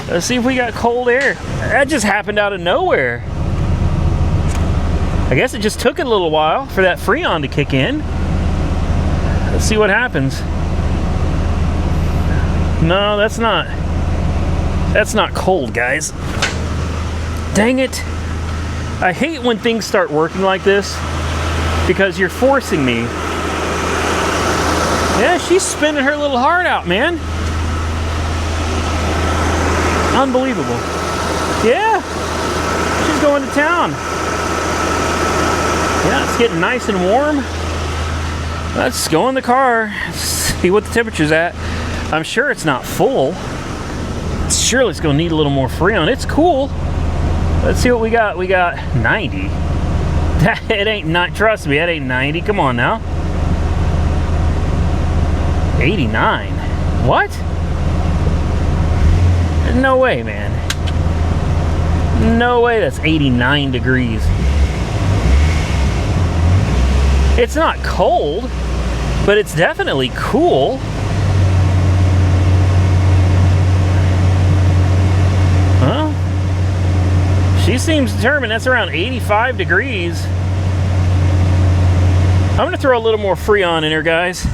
Let's see if we got cold air. That just happened out of nowhere. I guess it just took it a little while for that Freon to kick in. Let's see what happens. No, that's not cold, guys. Dang it. I hate when things start working like this because you're forcing me. Yeah, she's spinning her little heart out, man. Unbelievable. Yeah, she's going to town. Yeah, it's getting nice and warm. Let's go in the car, see what the temperature's at. I'm sure it's not full. Surely it's gonna need a little more Freon. It's cool. Let's see what we got. We got 90. It ain't not, trust me, that ain't 90. Come on now. 89. What? No way, man. No way that's 89 degrees. It's not cold, but it's definitely cool. Well, she seems determined. That's around 85 degrees. I'm gonna throw a little more Freon in here, guys.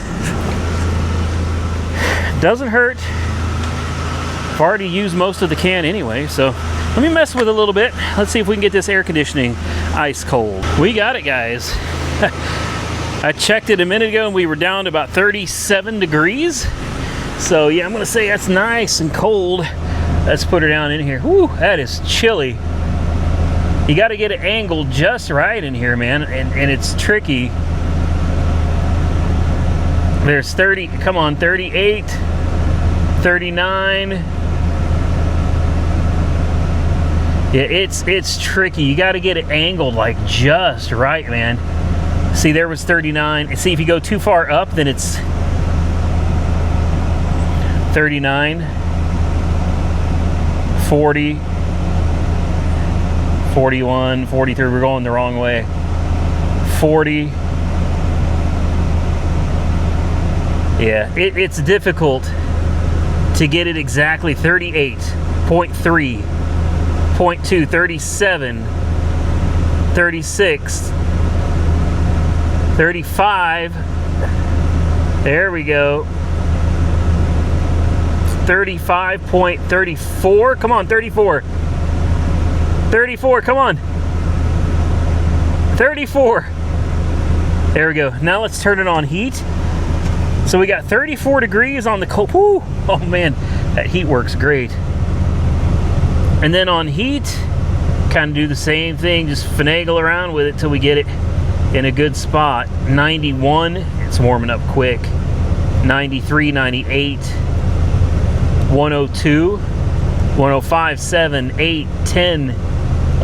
Doesn't hurt. I've already used most of the can anyway, so let me mess with it a little bit. Let's see if we can get this air conditioning ice cold. We got it, guys. I checked it a minute ago and we were down to about 37 degrees. So yeah, I'm gonna say that's nice and cold. Let's put her down in here. Whew, that is chilly. You gotta get it angled just right in here, man, and it's tricky. There's 30, come on, 38, 39. Yeah, it's tricky. You got to get it angled like just right, man. See, there was 39. See, if you go too far up, then it's 39, 40, 41, 43. We're going the wrong way. 40. Yeah, it's difficult to get it exactly. 38.3, 0.2, 37, 36, 35. There we go. 35.34. Come on, 34. 34, come on. 34. There we go. Now let's turn it on heat. So we got 34 degrees on the cold. Woo! Oh man, that heat works great. And then on heat, kind of do the same thing, just finagle around with it till we get it in a good spot. 91, it's warming up quick. 93, 98, 102, 105, 7, 8, 10,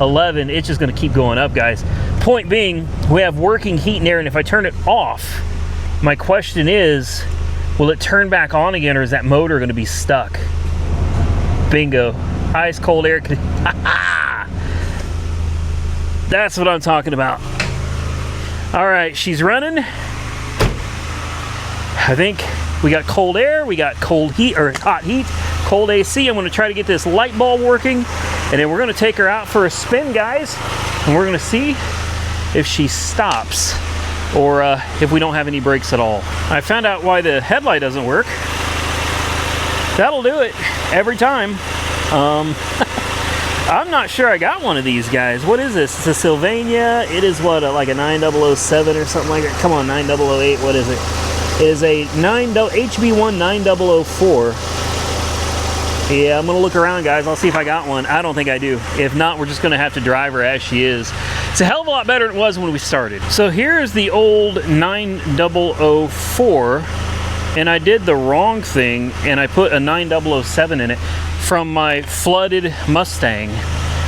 11, it's just going to keep going up, guys. Point being, we have working heat and air, and if I turn it off, my question is, will it turn back on again, or is that motor going to be stuck? Bingo. Ice cold air. That's what I'm talking about. All right, she's running. I think we got cold air, we got cold heat, or hot heat, cold AC. I'm going to try to get this light bulb working, and then we're going to take her out for a spin, guys, and we're going to see if she stops or if we don't have any brakes at all. I found out why the headlight doesn't work. That'll do it every time. I'm not sure I got one of these, guys. What is this? It's a Sylvania. It is what, like a 9007 or something like that. Come on, 9008. What is it? It is a HB1 9004. Yeah, I'm gonna look around, guys. I'll see if I got one. I don't think I do. If not, we're just gonna have to drive her as she is. It's a hell of a lot better than it was when we started. So here's the old 9004, and I did the wrong thing, and I put a 9007 in it from my flooded Mustang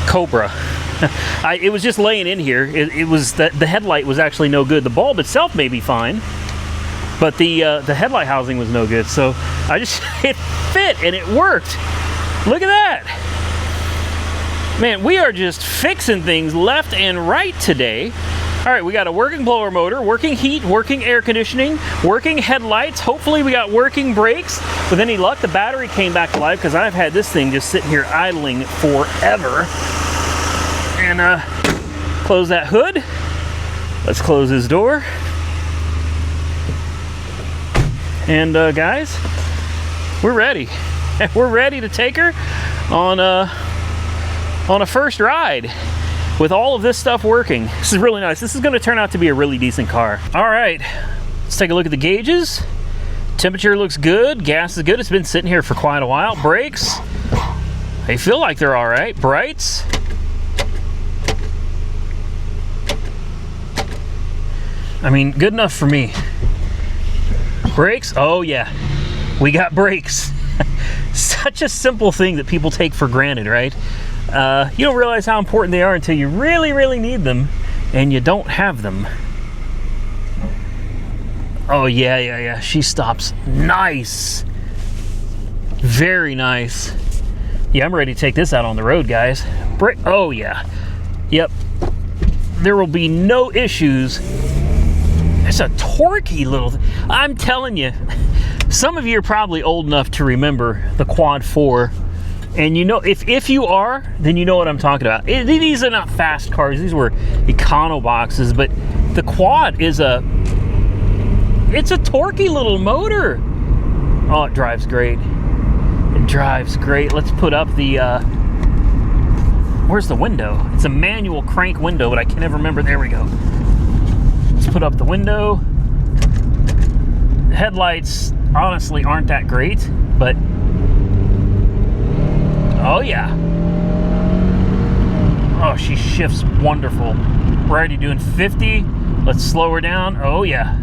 Cobra. It was just laying in here. It was that the headlight was actually no good. The bulb itself may be fine, but the headlight housing was no good. So I just, it fit and it worked. Look at that. Man, we are just fixing things left and right today. All right, we got a working blower motor, working heat, working air conditioning, working headlights. Hopefully we got working brakes. With any luck, the battery came back to life, because I've had this thing just sitting here idling forever. And close that hood. Let's close this door. And guys, we're ready. We're ready to take her on a first ride with all of this stuff working. This is really nice. This is going to turn out to be a really decent car. All right, let's take a look at the gauges. Temperature looks good. Gas is good. It's been sitting here for quite a while. Brakes, they feel like they're all right. Brights, I mean, good enough for me. Brakes, oh yeah, we got brakes. Such a simple thing that people take for granted, right? You don't realize how important they are until you really, really need them, and you don't have them. Oh yeah, she stops. Nice. Very nice. Yeah, I'm ready to take this out on the road, guys. Oh yeah. Yep. There will be no issues. It's a torquey little thing. I'm telling you, some of you are probably old enough to remember the Quad 4. And you know, if you are, then you know what I'm talking about. These are not fast cars. These were econo boxes, but the Quad is it's a torquey little motor. Oh, it drives great. It drives great. Let's put up the, where's the window? It's a manual crank window, but I can never remember. There we go. Let's put up the window. The headlights honestly aren't that great, but oh yeah. Oh, she shifts wonderful. We're already doing 50. Let's slow her down. Oh yeah.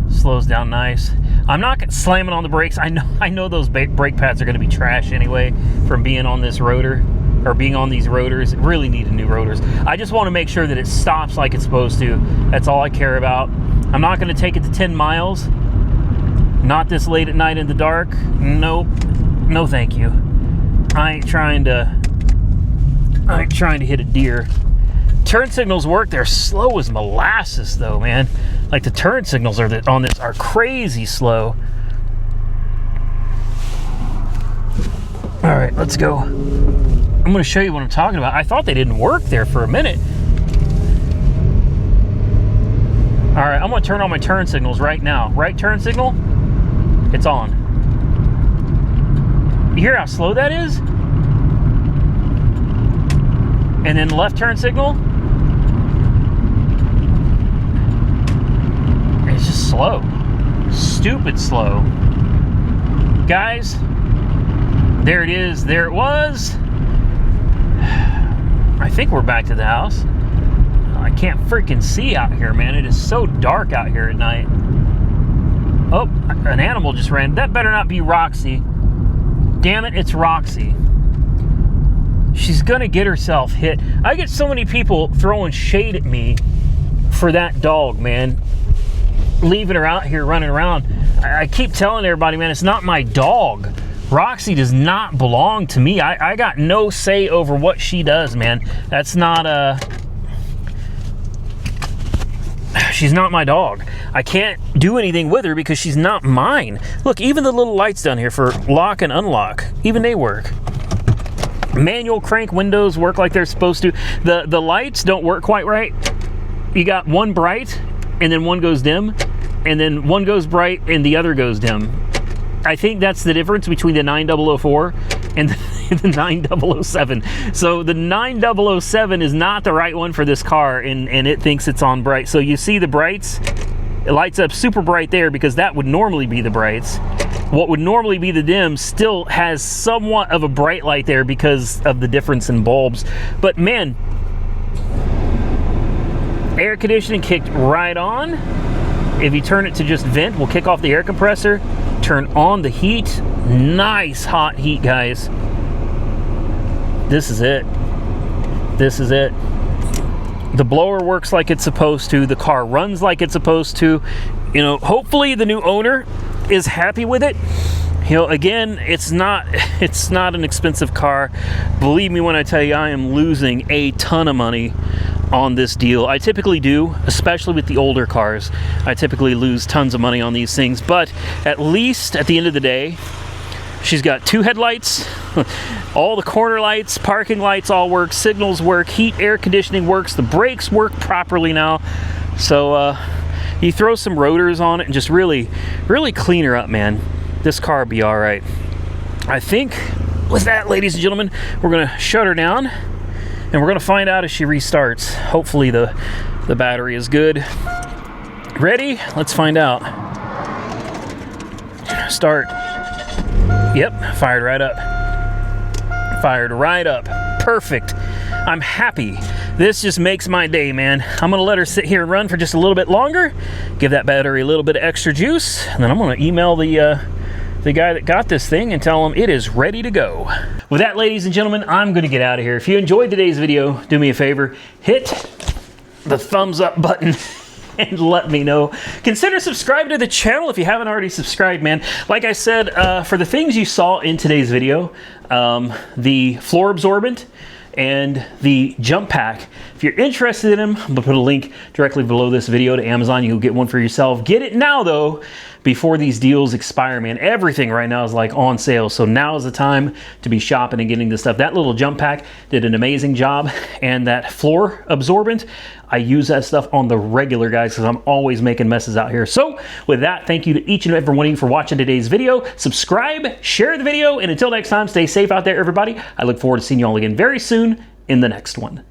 Slows down nice. I'm not slamming on the brakes. I know those brake pads are going to be trash anyway from being on this rotor, or being on these rotors. It really needed new rotors. I just want to make sure that it stops like it's supposed to. That's all I care about. I'm not going to take it to 10 miles. Not this late at night in the dark. Nope. No thank you. I ain't trying to hit a deer. Turn signals work. They're slow as molasses though, man. Like the turn signals on this are crazy slow. All right, let's go. I'm going to show you what I'm talking about. I thought they didn't work there for a minute. All right, I'm going to turn on my turn signals right now. Right turn signal, it's on. You hear how slow that is? And then left turn signal, it's just slow. Stupid slow. Guys, there it is. There it was. I think we're back to the house. I can't freaking see out here, man. It is so dark out here at night. Oh, an animal just ran. That better not be Roxy. Damn it, it's Roxy. She's gonna get herself hit. I get so many people throwing shade at me for that dog, man. Leaving her out here running around. I keep telling everybody, man, it's not my dog. Roxy does not belong to me. I got no say over what she does, man. That's not she's not my dog. I can't do anything with her because she's not mine. Look, even the little lights down here for lock and unlock, even they work. Manual crank windows work like they're supposed to. The lights don't work quite right. You got one bright and then one goes dim, and then one goes bright and the other goes dim. I think that's the difference between the 9004 and the 9007. So the 9007 is not the right one for this car, and it thinks it's on bright. So you see the brights, it lights up super bright there because that would normally be the brights. What would normally be the dim still has somewhat of a bright light there because of the difference in bulbs. But man, air conditioning kicked right on. If you turn it to just vent, we'll kick off the air compressor, turn on the heat. Nice hot heat, guys. This is it. This is it. The blower works like it's supposed to. The car runs like it's supposed to. You know, hopefully the new owner is happy with it. You know, again, it's not an expensive car. Believe me when I tell you, I am losing a ton of money on this deal. I typically do, especially with the older cars. I typically lose tons of money on these things, but at least at the end of the day, she's got two headlights, all the corner lights, parking lights all work, signals work, heat, air conditioning works, the brakes work properly now. So you throw some rotors on it and just really clean her up, man. This car will be all right. I think with that, ladies and gentlemen, we're gonna shut her down and we're gonna find out if she restarts. Hopefully the battery is good. Ready? Let's find out. Start. Yep, fired right up. Fired right up. Perfect. I'm happy. This just makes my day, man. I'm gonna let her sit here and run for just a little bit longer, give that battery a little bit of extra juice, and then I'm gonna email the guy that got this thing and tell him it is ready to go. With that, ladies and gentlemen, I'm gonna get out of here. If you enjoyed today's video, do me a favor, hit the thumbs up button and let me know. Consider subscribing to the channel if you haven't already subscribed, man. Like I said, for the things you saw in today's video, the floor absorbent and the jump pack, if you're interested in them, I'm gonna put a link directly below this video to Amazon. You can get one for yourself. Get it now though, before these deals expire, man. Everything right now is like on sale, so now is the time to be shopping and getting this stuff. That little jump pack did an amazing job, and that floor absorbent, I use that stuff on the regular, guys, because I'm always making messes out here. So with that, thank you to each and every one of you for watching today's video. Subscribe, share the video, and until next time, stay safe out there, everybody. I look forward to seeing you all again very soon in the next one.